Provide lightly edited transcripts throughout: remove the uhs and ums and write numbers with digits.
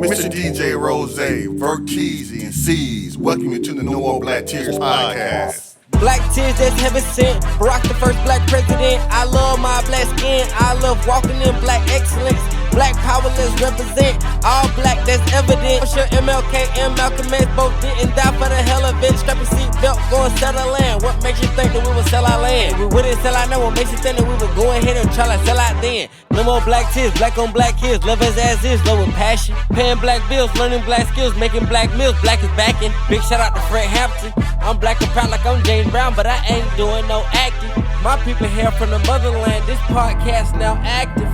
Mr. DJ Rose, Verkeezy, and C's. Welcome you to the No More Black Tears podcast. Black tears that's heaven sent. Barack the first black president. I love my black skin. I love walking in black excellence. Black power, let's represent. All black, that's evident. I'm sure MLK and Malcolm X both didn't die for the hell of it. Strap a seatbelt, go and sell the land. What makes you think that we would sell our land? We wouldn't sell out now. What makes you think that we would go ahead and try to sell out then? No more black tears, black on black kids. Love us as is, love with passion. Paying black bills, learning black skills, making black meals. Black is backing. Big shout out to Fred Hampton. I'm black and proud like I'm James Brown, but I ain't doing no acting. My people here from the motherland. This podcast now active.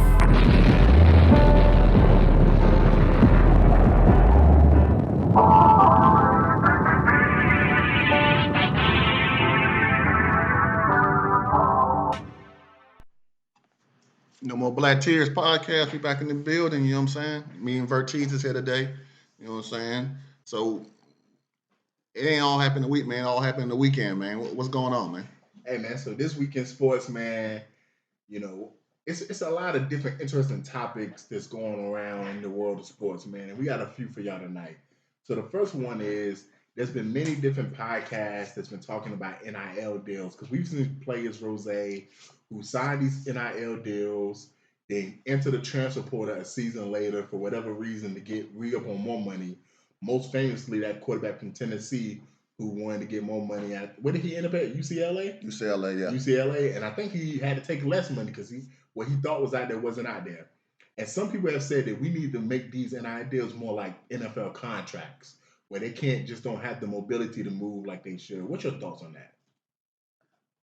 No More Black Tears podcast. We back in the building, you know what I'm saying? Me and Verteez is here today, you know what I'm saying? So, it ain't all happened the week, man. It all happened in the weekend, man. What's going on, man? Hey, man, so this week in sports, man, you know, it's a lot of different interesting topics that's going around in the world of sports, man. And we got a few for y'all tonight. So the first one is there's been many different podcasts that's been talking about NIL deals because we've seen players, Rose, who signed these NIL deals, they enter the transfer portal a season later for whatever reason to get re-up on more money. Most famously, that quarterback from Tennessee who wanted to get more money at, where did he end up at? UCLA? UCLA, yeah. UCLA, and I think he had to take less money because what he thought was out there wasn't out there. And some people have said that we need to make these NIL deals more like NFL contracts, where they don't have the mobility to move like they should. What's your thoughts on that?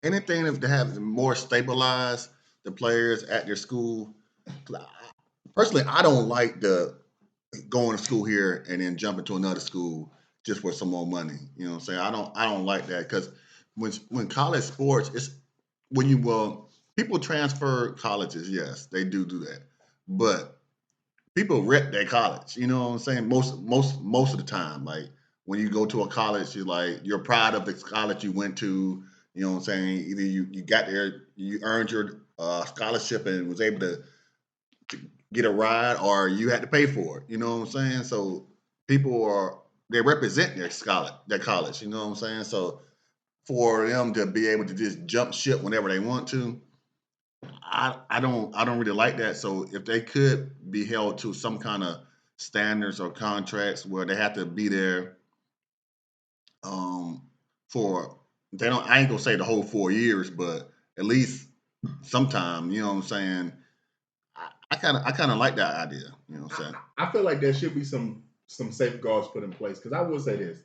Anything to have more stabilized the players at their school. Personally, I don't like the going to school here and then jumping to another school just for some more money. You know what I'm saying? I don't like that because when college sports, it's when people transfer colleges, yes, they do that. But people rep their college, you know what I'm saying? Most of the time. Like when you go to a college, you're proud of the college you went to. You know what I'm saying? Either you got there, you earned your scholarship and was able to get a ride, or you had to pay for it. You know what I'm saying? So they represent their college. You know what I'm saying? So for them to be able to just jump ship whenever they want to, I don't really like that. So if they could be held to some kind of standards or contracts where they have to be there I ain't gonna say the whole 4 years, but at least sometime, you know what I'm saying? I kind of like that idea, you know what I'm saying? I feel like there should be some safeguards put in place because I will say this.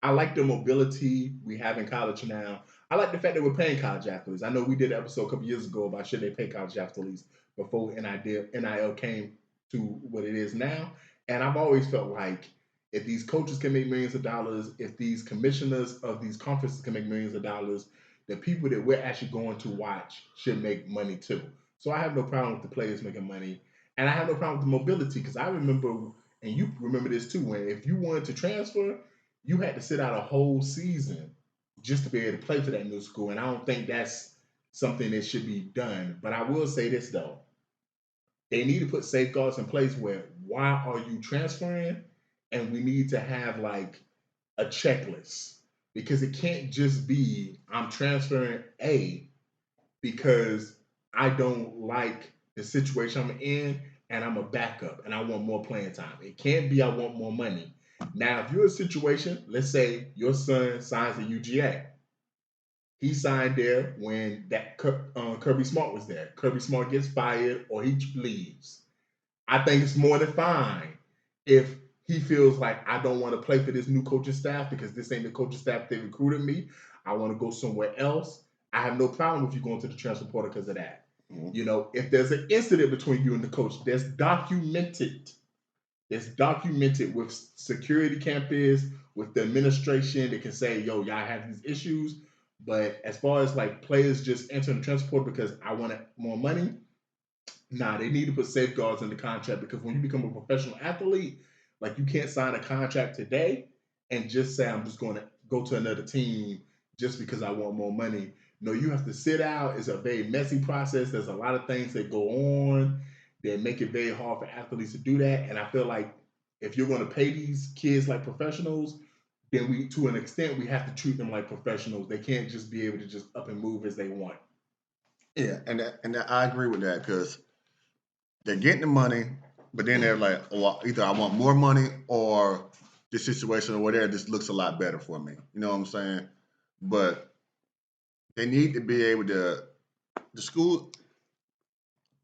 I like the mobility we have in college now. I like the fact that we're paying college athletes. I know we did an episode a couple years ago about should they pay college athletes before NIL came to what it is now. And I've always felt like if these coaches can make millions of dollars, if these commissioners of these conferences can make millions of dollars, the people that we're actually going to watch should make money too. So I have no problem with the players making money. And I have no problem with the mobility because I remember, and you remember this too, when if you wanted to transfer, you had to sit out a whole season just to be able to play for that new school. And I don't think that's something that should be done. But I will say this though. They need to put safeguards in place where why are you transferring? And we need to have like a checklist because it can't just be I'm transferring because I don't like the situation I'm in and I'm a backup and I want more playing time. It can't be I want more money. Now, if you're in a situation, let's say your son signs at UGA. He signed there when that Kirby Smart was there. Kirby Smart gets fired or he leaves. I think it's more than fine if he feels like I don't want to play for this new coaching staff because this ain't the coaching staff that recruited me. I want to go somewhere else. I have no problem with you going to the transfer portal because of that. Mm-hmm. You know, if there's an incident between you and the coach, that's documented. It's documented with security campus, with the administration. They can say, yo, y'all have these issues. But as far as like players just entering the transfer portal because I want more money, they need to put safeguards in the contract because when you become a professional athlete, like you can't sign a contract today and just say I'm just going to go to another team just because I want more money. No, you have to sit out. It's a very messy process. There's a lot of things that go on that make it very hard for athletes to do that. And I feel like if you're going to pay these kids like professionals, then we, to an extent, we have to treat them like professionals. They can't just be able to just up and move as they want. Yeah, and I agree with that because they're getting the money, but then they're like, oh, either I want more money or this situation or whatever, this looks a lot better for me. You know what I'm saying? But they need to be able to, the school,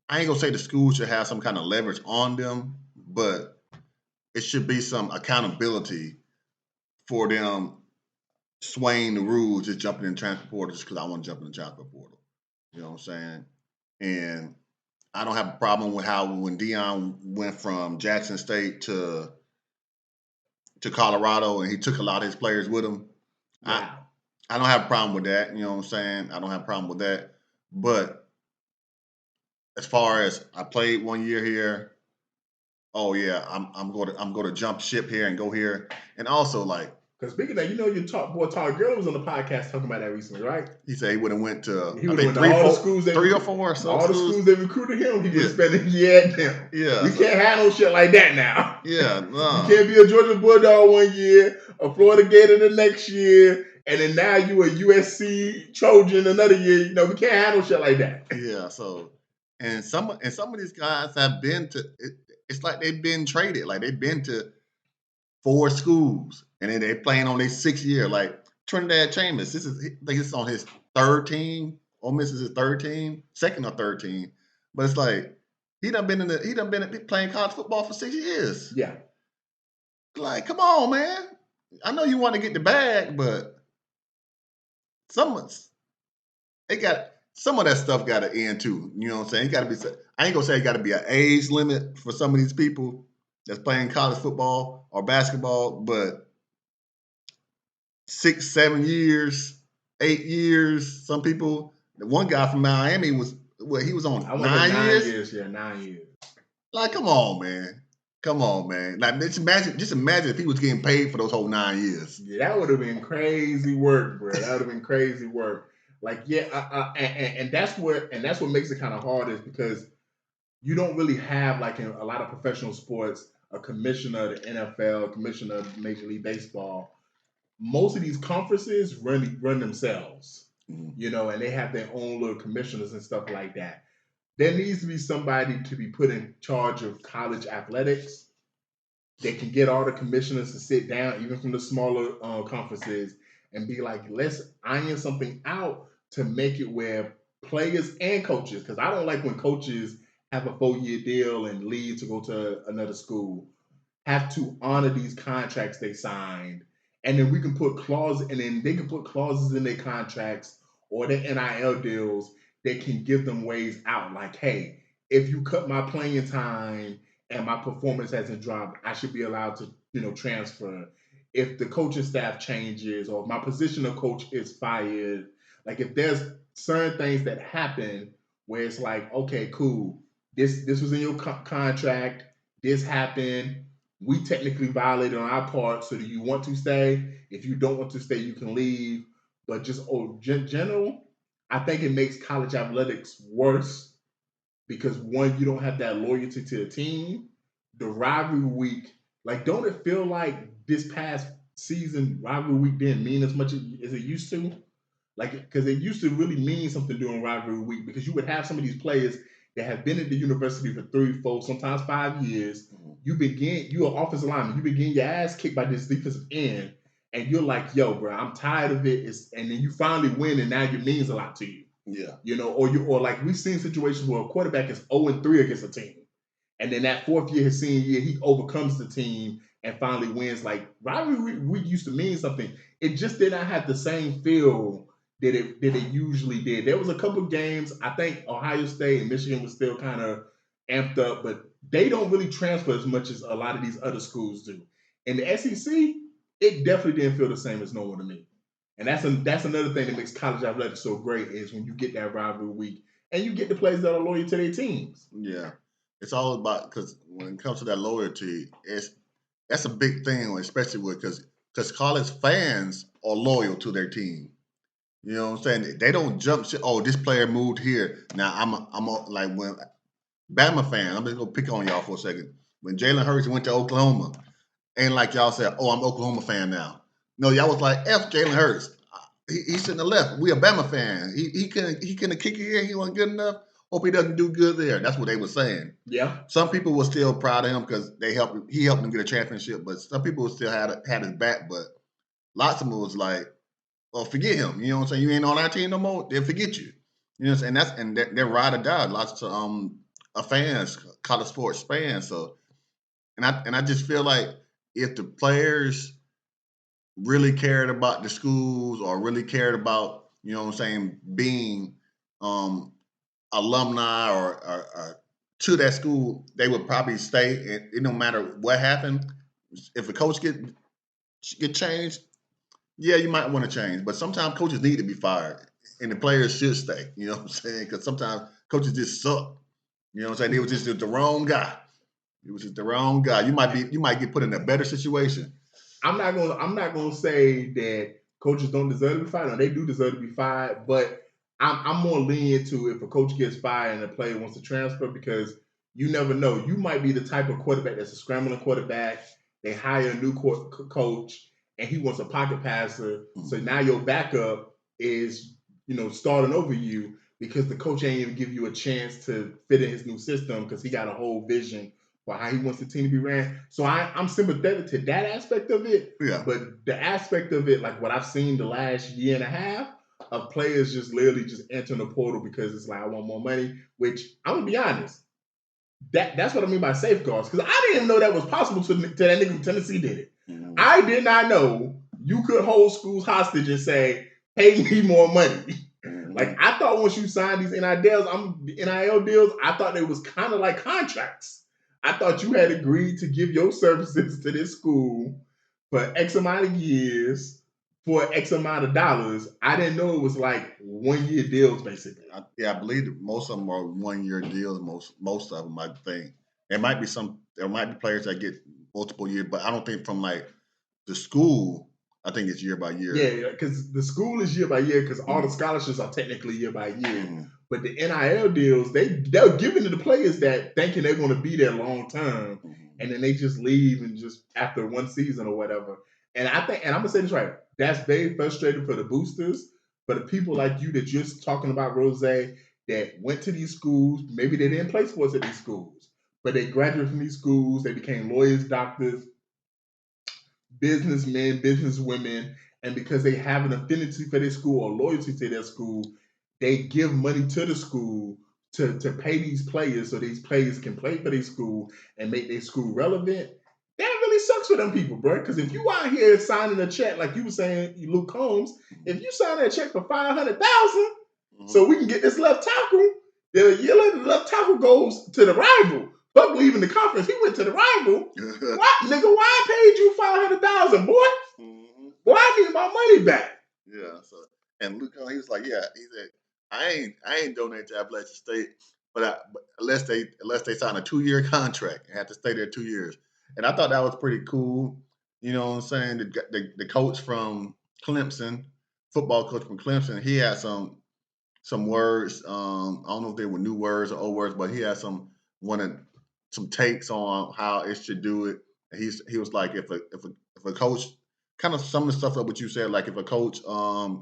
I ain't gonna say the school should have some kind of leverage on them, but it should be some accountability for them swaying the rules, just jumping in the transfer portal just because I want to jump in the transfer portal. You know what I'm saying? And I don't have a problem with how when Deion went from Jackson State to Colorado and he took a lot of his players with him. Wow. I don't have a problem with that. You know what I'm saying? I don't have a problem with that. But as far as I played 1 year here, oh yeah, I'm going to jump ship here and go here. And also like, because speaking of that, you know, your top boy Todd Gurley was on the podcast talking about that recently, right? he said he would have went to He would have went to all the schools that three or four. All the schools that recruited him. He was spending a year at them. Yeah, we can't have no shit like that now. Yeah, no. You can't be a Georgia Bulldog 1 year, a Florida Gator the next year, and then now you a USC Trojan another year. You know, we can't have no shit like that. Yeah. So, and some of these guys have been to. It's like they've been traded. Like they've been to 4 schools, and then they're playing on their 6th year. Like Trinidad Chambers, I think this is on his 3rd team. Ole Miss is his 3rd team, 2nd or 3rd team. But it's like he done been playing college football for 6 years. Yeah. Like, come on, man. I know you want to get the bag, but some of that stuff got to end too. You know what I'm saying? I ain't gonna say it got to be an age limit for some of these people that's playing college football or basketball, but 6, 7 years, 8 years. Some people. The one guy from Miami he was on 9 years. Yeah, 9 years. Like, come on, man. Come on, man. Like, just imagine if he was getting paid for those whole 9 years. Yeah, that would have been crazy work, bro. That would have been crazy work. Like, yeah, and that's what makes it kind of hard is because you don't really have, like in a lot of professional sports, a commissioner of the NFL, a commissioner of Major League Baseball. Most of these conferences run themselves, you know, and they have their own little commissioners and stuff like that. There needs to be somebody to be put in charge of college athletics that can get all the commissioners to sit down, even from the smaller conferences, and be like, let's iron something out to make it where players and coaches, because I don't like when coaches have a 4-year deal and leave to go to another school, have to honor these contracts they signed. And then we can put clauses, and then they can put clauses in their contracts or their NIL deals that can give them ways out. Like, hey, if you cut my playing time and my performance hasn't dropped, I should be allowed to, you know, transfer. If the coaching staff changes or my position of coach is fired, like if there's certain things that happen where it's like, okay, cool, this was in your contract, this happened, we technically violated on our part, so do you want to stay? If you don't want to stay, you can leave. But just general, I think it makes college athletics worse because, one, you don't have that loyalty to the team. The rivalry week, like, don't it feel like this past season rivalry week didn't mean as much as it used to? Like, because it used to really mean something during rivalry week because you would have some of these players that have been at the university for 3, 4, sometimes 5 years. You're an offensive lineman. You begin your ass kicked by this defensive end, and you're like, yo, bro, I'm tired of it. And then you finally win, and now it means a lot to you. Yeah. You know, or like we've seen situations where a quarterback is 0-3 against a team. And then that 4th year, his senior year, he overcomes the team and finally wins. Like, rivalry week used to mean something. It just did not have the same feel that it usually did. There was a couple of games, I think Ohio State and Michigan was still kind of amped up, but they don't really transfer as much as a lot of these other schools do. In the SEC, it definitely didn't feel the same as normal to me. And that's another thing that makes college athletics so great is when you get that rivalry week and you get the players that are loyal to their teams. Yeah. It's all about, because when it comes to that loyalty, that's a big thing, especially because college fans are loyal to their team. You know what I'm saying? They don't jump shit. Oh, this player moved here. Now I'm like when Bama fan. I'm just gonna pick on y'all for a second. when Jalen Hurts went to Oklahoma, ain't like y'all said, "Oh, I'm an Oklahoma fan now." No, y'all was like, "F Jalen Hurts. He shouldn't have left. We a Bama fan. He couldn't kick it here. He wasn't good enough. Hope he doesn't do good there." That's what they were saying. Yeah. Some people were still proud of him because he helped them get a championship, but some people still had his back. But lots of them was like, "Well, forget him." You know what I'm saying? You ain't on our team no more. They'll forget you. You know what I'm saying? And they're ride or die. Lots of fans, college sports fans. So, and I just feel like if the players really cared about the schools or really cared about, you know what I'm saying, being alumni or to that school, they would probably stay. And it no matter what happened, if a coach get changed, yeah, you might want to change. But sometimes coaches need to be fired, and the players should stay. You know what I'm saying? Because sometimes coaches just suck. You know what I'm saying? It was just the wrong guy. It was just the wrong guy. You might get put in a better situation. I'm not gonna say that coaches don't deserve to be fired. No, they do deserve to be fired, but I'm more lenient to if a coach gets fired and a player wants to transfer, because you never know. You might be the type of quarterback that's a scrambling quarterback. They hire a new coach and he wants a pocket passer. So now your backup is, starting over you because the coach ain't even give you a chance to fit in his new system because he got a whole vision for how he wants the team to be ran. So I'm sympathetic to that aspect of it. Yeah. But the aspect of it, like what I've seen the last year and a half, of players just literally just entering the portal because it's like, I want more money, which I'm going to be honest, that's what I mean by safeguards, because I didn't even know that was possible to that nigga from Tennessee did it. Mm-hmm. I did not know you could hold schools hostage and say, pay me more money. Mm-hmm. Like, I thought once you signed these NIL deals, I thought they was kind of like contracts. I thought you had agreed to give your services to this school for X amount of years for X amount of dollars. I didn't know it was like 1 year deals, basically. I believe that most of them are 1 year deals. Most of them, I think. There might be players that get multiple years, but I don't think from like the school. I think it's year by year. Yeah, because the school is year by year because all the scholarships are technically year by year. Mm-hmm. But the NIL deals, they're giving to the players that thinking they're going to be there long term, mm-hmm. and then they just leave and just after one season or whatever. And I think, and I'm gonna say this right, that's very frustrating for the boosters, for the people like you that you're talking about, Rose, that went to these schools. Maybe they didn't play sports at these schools, but they graduated from these schools. They became lawyers, doctors, businessmen, businesswomen, and because they have an affinity for their school or loyalty to their school, they give money to the school to pay these players so these players can play for their school and make their school relevant. That really sucks for them people, bro. Because if you out here signing a check, like you were saying, Luke Combs, if you sign that check for $500,000, mm-hmm. so we can get this left tackle, then a year later the left tackle goes to the rival. Fuck leaving the conference, he went to the rival. What, nigga? Why I paid you $500,000, boy? Mm-hmm. Boy, I need my money back. Yeah. So, and Luke, he was like, yeah, he said, I ain't donating to Appalachian State, but unless they sign a 2-year contract and have to stay there 2 years. And I thought that was pretty cool. You know what I'm saying? The coach from Clemson, football coach from Clemson, he had some words. I don't know if they were new words or old words, but he had some takes on how it should do it. And he was like, if a coach, kind of some of the stuff that what you said, like if a coach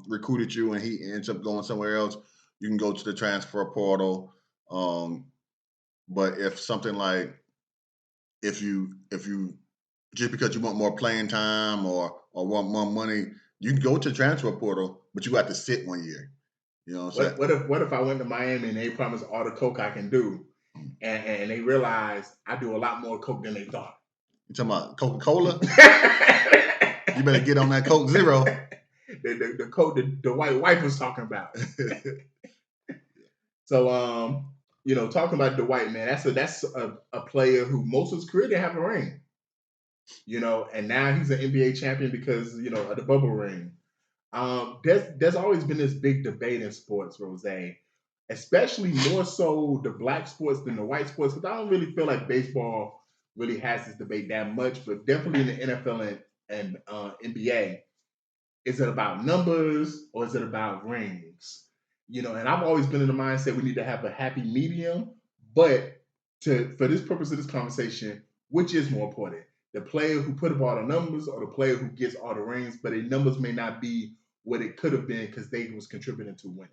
recruited you and he ends up going somewhere else, you can go to the transfer portal. But if something like if you just because you want more playing time or want more money, you can go to the transfer portal, but you got to sit 1 year. You know what I'm saying? What if I went to Miami and they promised all the coke I can do, and they realized I do a lot more coke than they thought? You talking about Coca-Cola? You better get on that Coke Zero. The coke the white wife was talking about. So talking about Dwight, man, that's a player who most of his career didn't have a ring. And now he's an NBA champion because of the bubble ring. There's always been this big debate in sports, Rose, especially more so the black sports than the white sports, because I don't really feel like baseball really has this debate that much, but definitely in the NFL and NBA, is it about numbers or is it about rings? And I've always been in the mindset we need to have a happy medium, but for this purpose of this conversation, which is more important? The player who put up all the numbers or the player who gets all the rings, but their numbers may not be what it could have been because they was contributing to winning?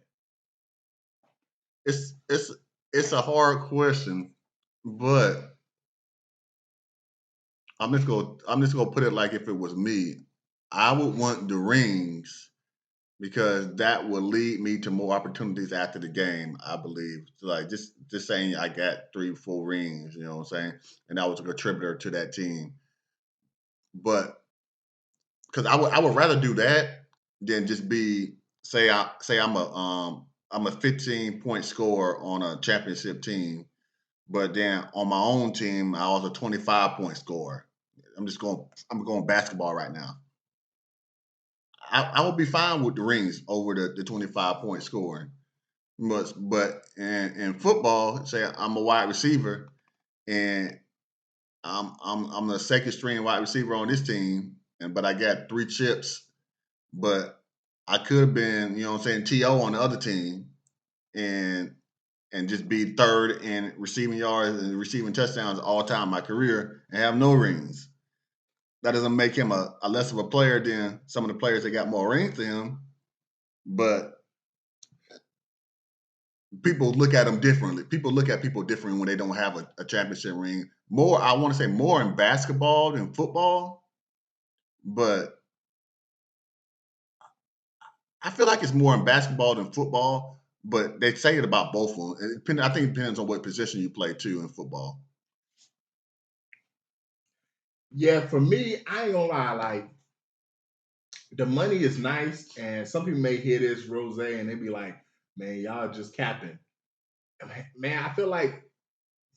It's a hard question, but I'm just gonna put it like if it was me, I would want the rings because that will lead me to more opportunities after the game. I believe, so like just saying I got 3-4 rings, you know what I'm saying, and I was a contributor to that team. But because I would rather do that than just be I'm a 15-point scorer on a championship team, but then on my own team I was a 25-point scorer. I'm going basketball right now. I would be fine with the rings over the 25-point scoring. But in football, say I'm a wide receiver and I'm the second string wide receiver on this team, but I got 3 chips, but I could have been, you know what I'm saying, TO on the other team and just be third in receiving yards and receiving touchdowns all time in my career and have no rings. That doesn't make him a less of a player than some of the players that got more rings than him, but people look at them differently. People look at people differently when they don't have a championship ring. More, I want to say more in basketball than football, but I feel like it's more in basketball than football, but they say it about both of them. I think it depends on what position you play too in football. Yeah, for me, I ain't gonna lie, like the money is nice, and some people may hear this rose and they be like, man, y'all just capping. Man, I feel like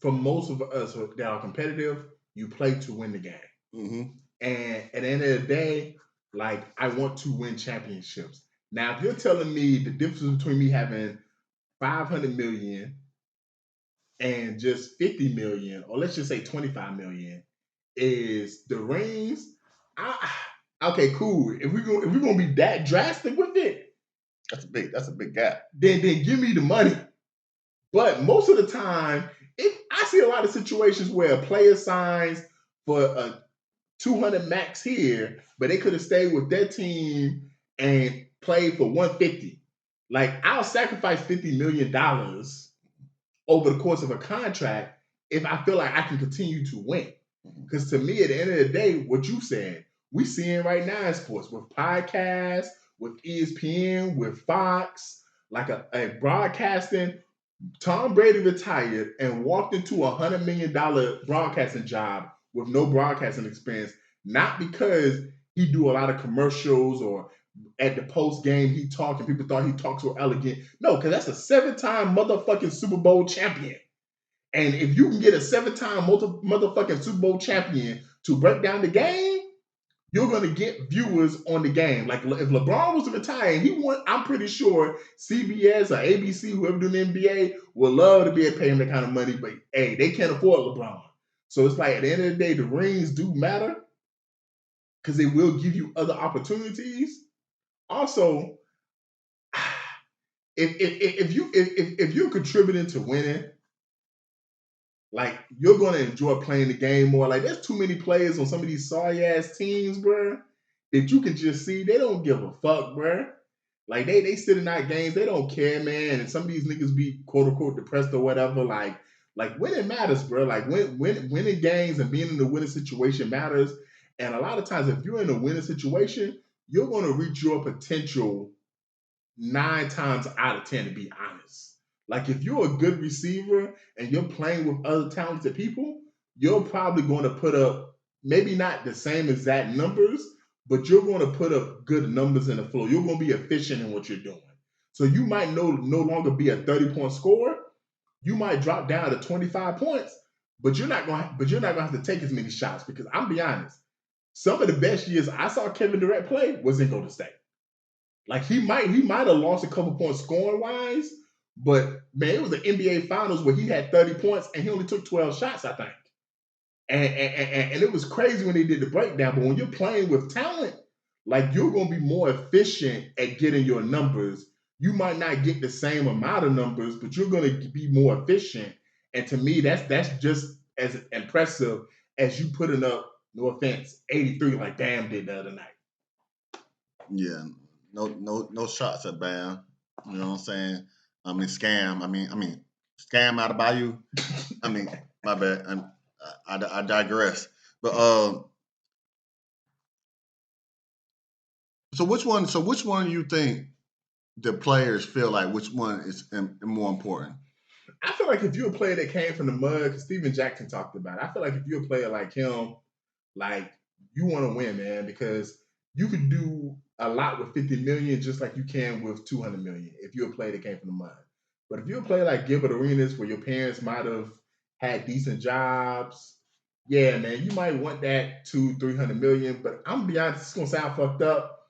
for most of us that are competitive, you play to win the game. Mm-hmm. And at the end of the day, like I want to win championships. Now, if you're telling me the difference between me having 500 million and just 50 million, or let's just say 25 million, is the rings. Okay, cool. If we're gonna be that drastic with it, that's a big gap. Then give me the money. But most of the time, I see a lot of situations where a player signs for a 200 max here, but they could have stayed with their team and played for 150. Like I'll sacrifice $50 million over the course of a contract if I feel like I can continue to win. Because to me, at the end of the day, what you said, we seeing right now in sports with podcasts, with ESPN, with Fox, like a broadcasting. Tom Brady retired and walked into $100 million broadcasting job with no broadcasting experience, not because he do a lot of commercials or at the post game he talked and people thought he talked so elegant. No, because that's a 7-time motherfucking Super Bowl champion. And if you can get a 7-time motherfucking Super Bowl champion to break down the game, you're going to get viewers on the game. Like if LeBron was to retire, I'm pretty sure CBS or ABC, whoever doing the NBA, would love to be able to pay him that kind of money. But hey, they can't afford LeBron. So it's like at the end of the day, the rings do matter because they will give you other opportunities. Also, if you're contributing to winning, like you're gonna enjoy playing the game more. Like there's too many players on some of these sorry ass teams, bro, that you can just see they don't give a fuck, bro. Like they sit in that games, they don't care, man. And some of these niggas be quote unquote depressed or whatever. Like winning matters, bro. Like winning games and being in the winning situation matters. And a lot of times, if you're in a winning situation, you're gonna reach your potential 9 times out of 10, to be honest. Like if you're a good receiver and you're playing with other talented people, you're probably going to put up maybe not the same exact numbers, but you're going to put up good numbers in the flow. You're going to be efficient in what you're doing. So you might no longer be a 30-point scorer. You might drop down to 25 points, but you're not going to have to take as many shots because I'm be honest, some of the best years I saw Kevin Durant play was in Golden State. Like he might have lost a couple points scoring wise, but man, it was the NBA Finals where he had 30 points and he only took 12 shots, I think. And it was crazy when they did the breakdown. But when you're playing with talent, like you're gonna be more efficient at getting your numbers. You might not get the same amount of numbers, but you're gonna be more efficient. And to me, that's just as impressive as you putting up, no offense, 83 like Bam did the other night. Yeah, no shots at Bam. You know what I'm saying? I mean, scam. I mean, scam out of Bayou. I mean, my bad. I digress. But so which one? So which one you think the players feel like which one is more important? I feel like if you're a player that came from the mud, because Steven Jackson talked about it, I feel like if you're a player like him, like you want to win, man, because you could do a lot with 50 million just like you can with 200 million if you're a player that came from the mud. But if you're a player like Gilbert Arenas, where your parents might have had decent jobs, yeah, man, you might want that 200-300 million. But I'm gonna be honest, it's gonna sound fucked up.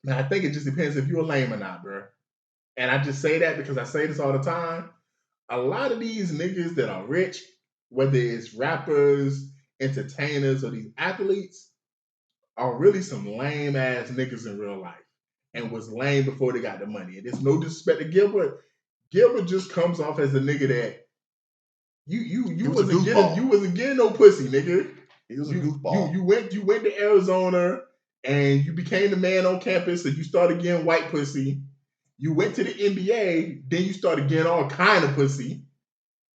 Man, I think it just depends if you're a lame or not, bro. And I just say that because I say this all the time. A lot of these niggas that are rich, whether it's rappers, entertainers, or these athletes, are really some lame ass niggas in real life and was lame before they got the money. And there's no disrespect to Gilbert. Gilbert just comes off as a nigga that you wasn't getting no pussy, nigga. He was a goofball. You went to Arizona and you became the man on campus, and you started getting white pussy. You went to the NBA, then you started getting all kind of pussy.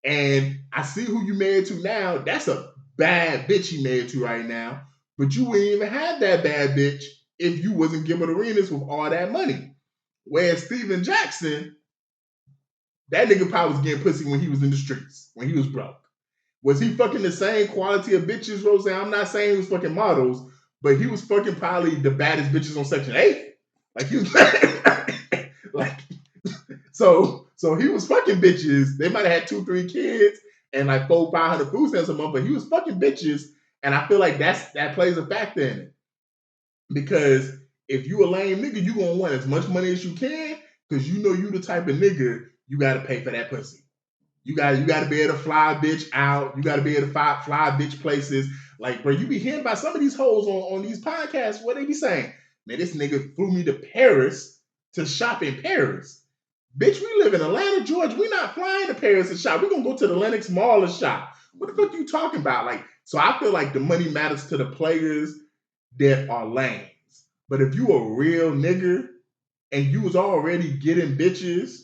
And I see who you married to now. That's a bad bitch you married to right now. But you wouldn't even have that bad bitch if you wasn't Gilbert Arenas with all that money. Whereas Steven Jackson, that nigga probably was getting pussy when he was in the streets, when he was broke. Was he fucking the same quality of bitches, Rose? I'm not saying he was fucking models, but he was fucking probably the baddest bitches on Section 8. Like he was like so he was fucking bitches. They might have had 2-3 kids and like 400-500 food stamps a month, but he was fucking bitches. And I feel like that plays a factor in it. Because if you a lame nigga, you gonna want as much money as you can, because you know you the type of nigga you gotta pay for that pussy. You gotta be able to fly a bitch out. You gotta be able to fly bitch places. Like, bro, you be hearing about some of these hoes on these podcasts. What they be saying? Man, this nigga flew me to Paris to shop in Paris. Bitch, we live in Atlanta, Georgia. We not flying to Paris to shop. We gonna go to the Lenox Mall and shop. What the fuck you talking about? Like, so I feel like the money matters to the players that are lames. But if you a real nigga and you was already getting bitches,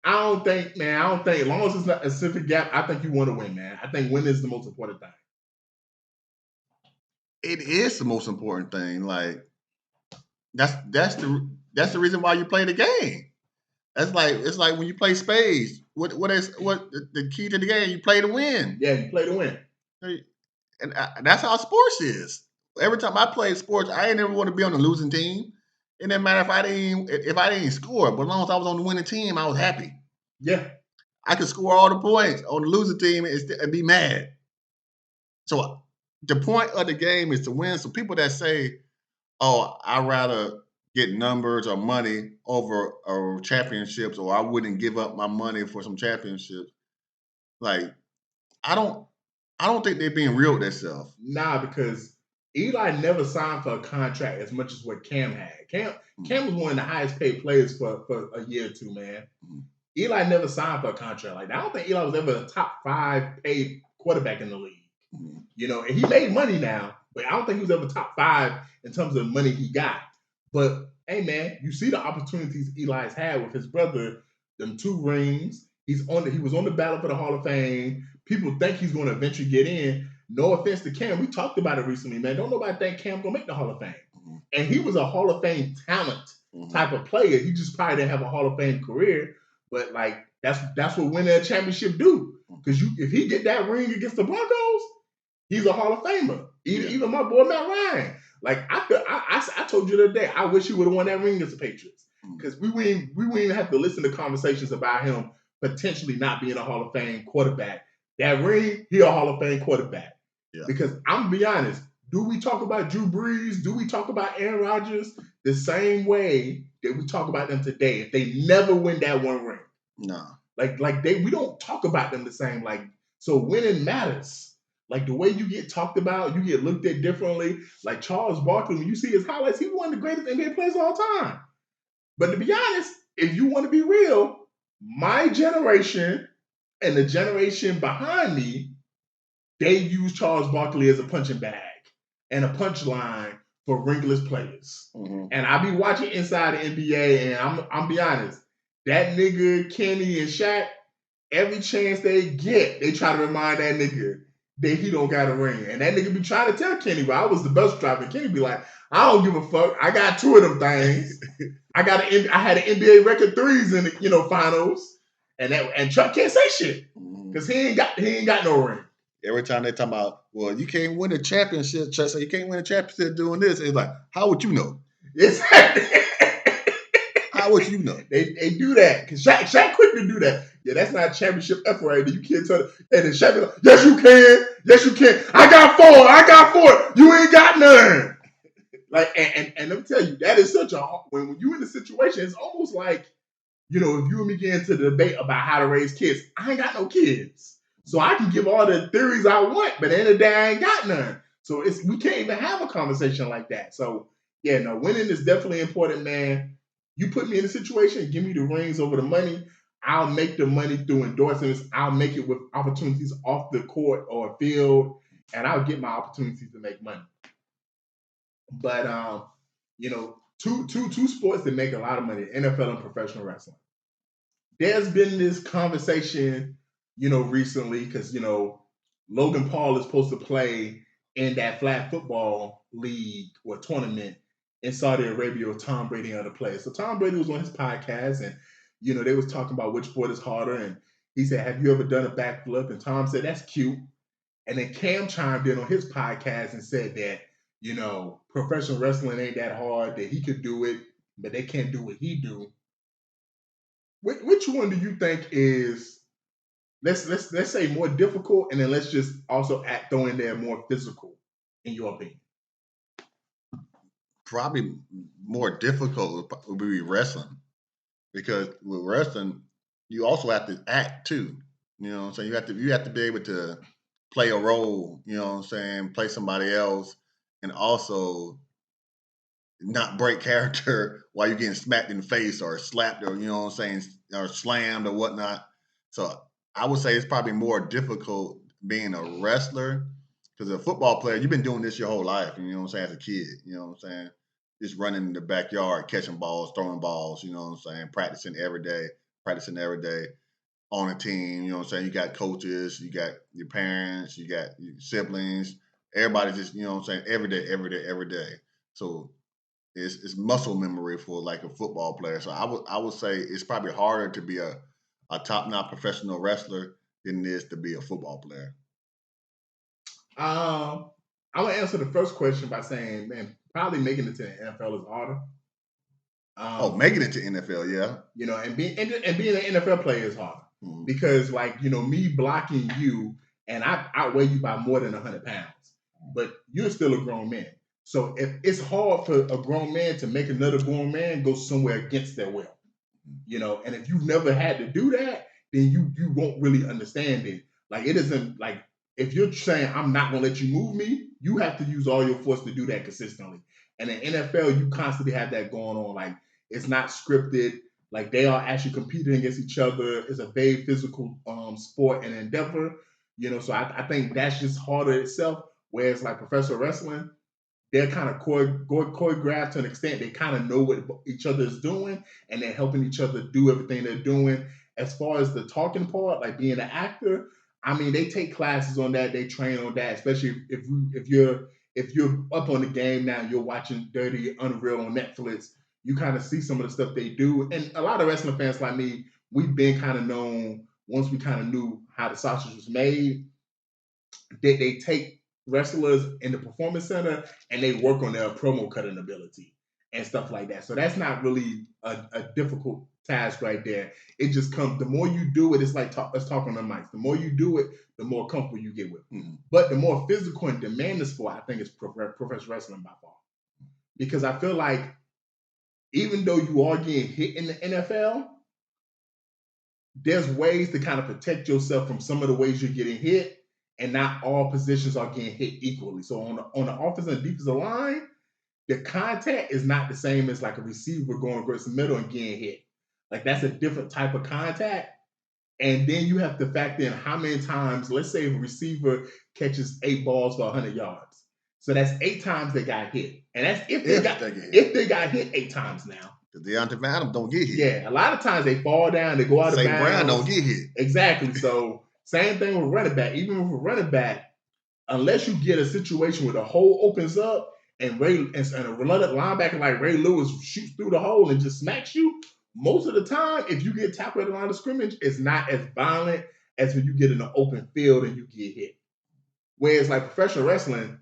I don't think, as long as it's not a specific gap, I think you want to win, man. I think winning is the most important thing. It is the most important thing. Like, that's the reason why you play the game. It's like when you play spades. What the key to the game? You play to win. Yeah, you play to win. And that's how sports is. Every time I played sports, I ain't never want to be on the losing team. It didn't matter if I didn't score, but as long as I was on the winning team, I was happy. Yeah, I could score all the points on the losing team and be mad. So the point of the game is to win. So people that say, "Oh, I'd rather get numbers or money over championships," or "I wouldn't give up my money for some championships," like I don't think they're being real with themselves. Nah, because Eli never signed for a contract as much as what Cam had. Cam was one of the highest paid players for a year or two, man. Mm-hmm. Eli never signed for a contract like that. I don't think Eli was ever a top 5 paid quarterback in the league. Mm-hmm. You know, and he made money now, but I don't think he was ever top 5 in terms of the money he got. But hey, man, you see the opportunities Eli's had with his brother, them 2 rings. He was on the ballot for the Hall of Fame. People think he's going to eventually get in. No offense to Cam. We talked about it recently, man. Don't nobody think Cam going to make the Hall of Fame. Mm-hmm. And he was a Hall of Fame talent type of player. He just probably didn't have a Hall of Fame career. But, like, that's what winning a championship do. Because if he get that ring against the Broncos, he's a Hall of Famer. Even my boy Matt Ryan. Like, I told you the other day, I wish he would have won that ring against the Patriots. Because we wouldn't even have to listen to conversations about him potentially not being a Hall of Fame quarterback. That ring, he a Hall of Fame quarterback. Yeah. Because I'm going to be honest, do we talk about Drew Brees? Do we talk about Aaron Rodgers the same way that we talk about them today if they never win that one ring? No. Like we don't talk about them the same. Like, so winning matters. Like the way you get talked about, you get looked at differently. Like Charles Barkley, when you see his highlights, he's one of the greatest NBA players of all time. But to be honest, if you want to be real, my generation and the generation behind me, they use Charles Barkley as a punching bag and a punchline for ringless players. Mm-hmm. And I be watching Inside the NBA, and I'm be honest, that nigga Kenny and Shaq, every chance they get, they try to remind that nigga that he don't got a ring. And that nigga be trying to tell Kenny, but I was the bus driver. And Kenny be like, I don't give a fuck. I got 2 of them things. I had an NBA record 3s in the finals. And Chuck can't say shit. Because he ain't got no ring. Every time they talk about, well, you can't win a championship, Chuck said, you can't win a championship doing this. It's like, how would you know? Exactly. How would you know? They do that. Because Shaq quick to do that. Yeah, that's not championship effort right there. You can't tell it. And then Shaq be like, yes, you can. Yes, you can. I got 4. You ain't got none. Like, and let me tell you, that is such a, when you in the situation, it's almost like, if you and me get into the debate about how to raise kids, I ain't got no kids. So I can give all the theories I want, but at the end of the day, I ain't got none. So we can't even have a conversation like that. So, yeah, no, winning is definitely important, man. You put me in a situation, give me the rings over the money. I'll make the money through endorsements. I'll make it with opportunities off the court or field, and I'll get my opportunities to make money. But, two sports that make a lot of money, NFL and professional wrestling. There's been this conversation, recently, because, Logan Paul is supposed to play in that flag football league or tournament in Saudi Arabia with Tom Brady and other players. So Tom Brady was on his podcast, and, they was talking about which sport is harder, and he said, have you ever done a backflip? And Tom said, that's cute. And then Cam chimed in on his podcast and said that, professional wrestling ain't that hard, that he could do it, but they can't do what he do. Which one do you think is, let's say, more difficult, and then let's just also throw in there more physical, in your opinion? Probably more difficult would be wrestling, because with wrestling, you also have to act too. You know what I'm saying? You have to be able to play a role. You know what I'm saying? Play somebody else, and also not break character while you're getting smacked in the face or slapped or or slammed or whatnot. So I would say it's probably more difficult being a wrestler, because a football player, you've been doing this your whole life, as a kid, just running in the backyard, catching balls, throwing balls, practicing every day on a team, you got coaches, you got your parents, you got your siblings, everybody just, every day. So it's muscle memory for like a football player. So I would say it's probably harder to be a top-notch professional wrestler than it is to be a football player. I'm gonna answer the first question by saying, man, probably making it to the NFL is harder. Making it to NFL, yeah. And being an NFL player is harder, because, like, me blocking you, and I outweigh you by more than 100 pounds, but you're still a grown man. So if it's hard for a grown man to make another grown man go somewhere against their will, and if you've never had to do that, then you won't really understand it. Like, it isn't like, if you're saying I'm not gonna let you move me, you have to use all your force to do that consistently. And in NFL, you constantly have that going on. Like, it's not scripted. Like, they are actually competing against each other. It's a very physical sport and endeavor. So I think that's just harder itself. Whereas, like, professional wrestling, they're kind of choreographed to an extent. They kind of know what each other is doing, and they're helping each other do everything they're doing. As far as the talking part, like being an actor, I mean, they take classes on that. They train on that, especially if you're up on the game now and you're watching Dirty Unreal on Netflix. You kind of see some of the stuff they do. And a lot of wrestling fans like me, we've been kind of known, once we kind of knew how the sausage was made, that they take wrestlers in the performance center and they work on their promo cutting ability and stuff like that. So that's not really a difficult task right there. It just comes, the more you do it, it's like, let's talk on the mics. The more you do it, the more comfortable you get with it. But the more physical and demanding sport, I think, is professional wrestling by far. Because I feel like, even though you are getting hit in the NFL, there's ways to kind of protect yourself from some of the ways you're getting hit, and not all positions are getting hit equally. So on the offensive and defensive line, the contact is not the same as like a receiver going across the middle and getting hit. Like, that's a different type of contact. And then you have to factor in how many times, let's say, if a receiver catches 8 balls for 100 yards. So that's 8 times they got hit. And that's if they got hit 8 times now. Because Deontay Adams don't get hit. Yeah, a lot of times they fall down, they go out of bounds. St. Brown don't get hit. Exactly. So same thing with running back. Even with a running back, unless you get a situation where the hole opens up and a linebacker like Ray Lewis shoots through the hole and just smacks you, most of the time, if you get tackled at the line of scrimmage, it's not as violent as when you get in the open field and you get hit. Whereas like professional wrestling,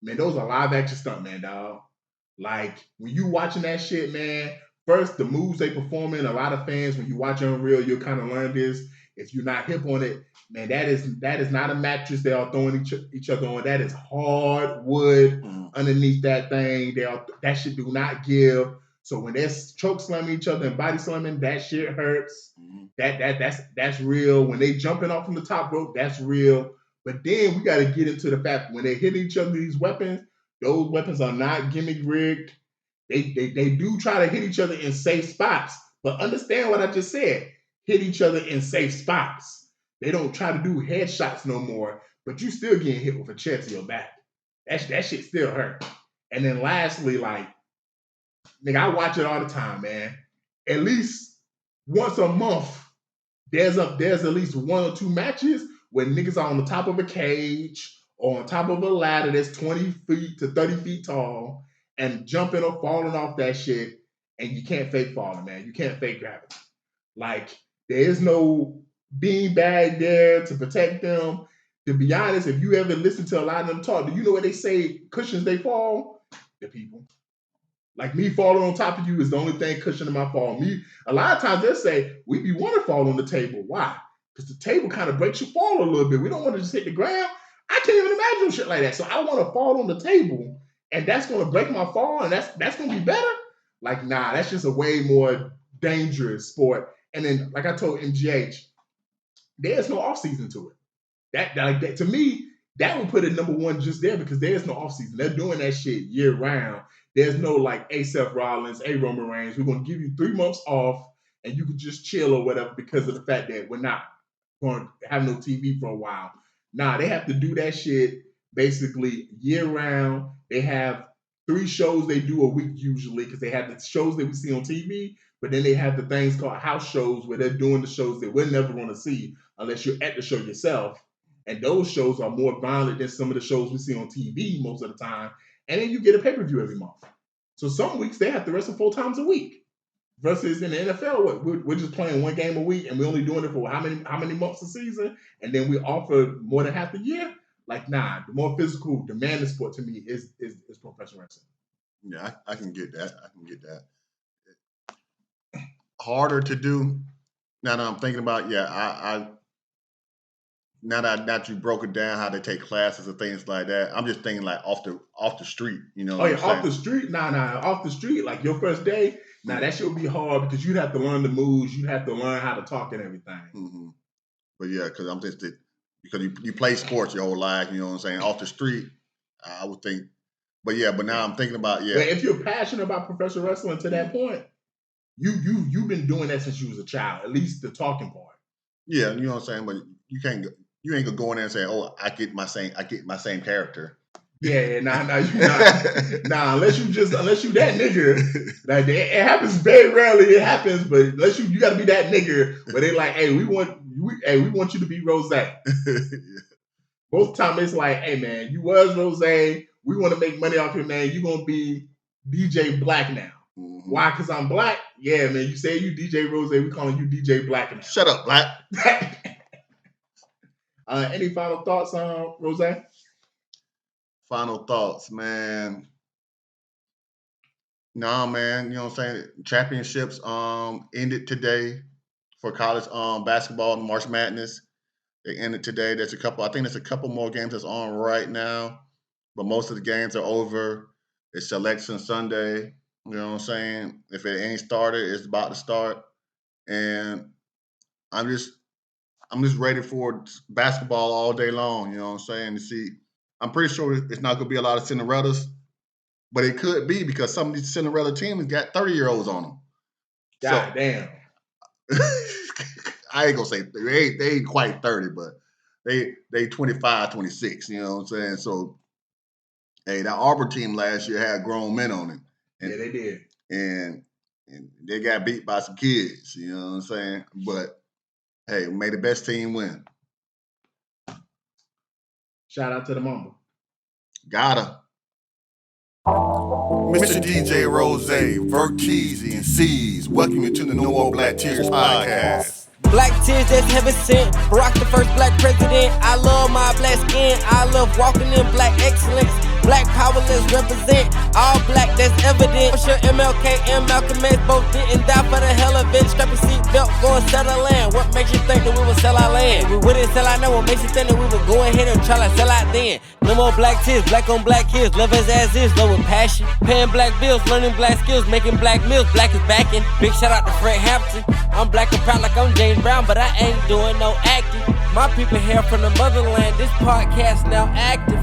man, those are live action stunt, man, dog. Like when you watching that shit, man, first the moves they perform in, a lot of fans, when you watch Unreal, you'll kind of learn this. If you're not hip on it, man, that is not a mattress they are throwing each other on. That is hard wood underneath that thing. That shit do not give. So when they're choke slamming each other and body slamming, that shit hurts. That's real. When they jumping off from the top rope, that's real. But then we got to get into the fact when they hit each other, these weapons, those weapons are not gimmick rigged. They do try to hit each other in safe spots. But understand what I just said. Hit each other in safe spots. They don't try to do headshots no more, but you still getting hit with a chair to your back. That shit still hurt. And then lastly, like, nigga, I watch it all the time, man. At least once a month, there's at least 1 or 2 matches where niggas are on the top of a cage or on top of a ladder that's 20 feet to 30 feet tall and jumping or falling off that shit, and you can't fake falling, man. You can't fake gravity. Like, there is no beanbag there to protect them. To be honest, if you ever listen to a lot of them talk, do you know what they say cushions they fall? The people. Like me falling on top of you is the only thing cushioning my fall. A lot of times they'll say, we be want to fall on the table. Why? Because the table kind of breaks your fall a little bit. We don't want to just hit the ground. I can't even imagine shit like that. So I want to fall on the table, and that's going to break my fall, and that's going to be better? Like, nah, that's just a way more dangerous sport. And then, like I told MGH, there's no offseason to it. That to me, that would put it number 1 just there because there's no offseason. They're doing that shit year round. There's no like, A. Seth Rollins, A. Roman Reigns, we're going to give you 3 months off and you can just chill or whatever because of the fact that we're not going to have no TV for a while. Nah, they have to do that shit basically year round. They have 3 shows they do a week usually because they have the shows that we see on TV, but then they have the things called house shows where they're doing the shows that we're never going to see unless you're at the show yourself. And those shows are more violent than some of the shows we see on TV most of the time. And then you get a pay-per-view every month. So some weeks they have to wrestle 4 times a week. Versus in the NFL, we're just playing 1 game a week and we're only doing it for how many months a season? And then we offer more than half the year? Like, nah, the more physical, demanding sport to me is professional wrestling. Yeah, I can get that. Harder to do. Now that I'm thinking about, I now that you broke it down, how they take classes and things like that, I'm just thinking like off the street, you know. Oh yeah, off the street? Nah, off the street, like your first day, that shit would be hard because you'd have to learn the moves, you'd have to learn how to talk and everything. Mm-hmm. But yeah, because I'm just because you play sports your whole life, you know what I'm saying. Off the street, I would think. But now I'm thinking about But if you're passionate about professional wrestling to that point, you've been doing that since you was a child, at least the talking part. Yeah, you know what I'm saying. But you ain't gonna go in there and say, "Oh, I get my same character." Yeah, nah, unless you that nigga. Like, it happens very rarely. It happens, but unless you got to be that nigga where they like, "Hey, we want you to be Rose." Yeah. Most time it's like, "Hey, man, you was Rose. We want to make money off your name. You gonna be DJ Black now." Mm-hmm. Why? Because I'm black. Yeah, man. You say you DJ Rose, we calling you DJ Black now. Shut up, Black. Any final thoughts on Rose? Final thoughts, man. Nah, man, you know what I'm saying? Championships ended today for college basketball and March Madness. They ended today. There's a couple more games that's on right now, but most of the games are over. It's Selection Sunday. You know what I'm saying? If it ain't started, it's about to start. And I'm just ready for basketball all day long, you know what I'm saying? To see, I'm pretty sure it's not going to be a lot of Cinderellas, but it could be because some of these Cinderella teams got 30-year-olds on them. God damn. I ain't going to say they ain't quite 30, but they 25, 26. You know what I'm saying? So, hey, that Auburn team last year had grown men on it. Yeah, they did. And they got beat by some kids. You know what I'm saying? But hey, may the best team win. Shout out to the Mamba. Gotta. Mr. DJ Rose, Verkeezy, and C's, welcome you to the No More Black Tears podcast. Black tears that's heaven sent. Barack the first black president. I love my black skin. I love walking in black excellence. Black power, let's represent. All black, that's evident. For sure, MLK and Malcolm X both didn't die for the hell of it. Strap your seatbelt, go and sell our land. What makes you think that we would sell our land? We wouldn't sell our land. What makes you think that we would go ahead and try to sell out then? No more black tears, black on black kids. Love us as is, love with passion. Paying black bills, learning black skills, making black meals. Black is backing. Big shout out to Fred Hampton. I'm black and proud like I'm James Brown, but I ain't doing no acting. My people here from the motherland. This podcast now active.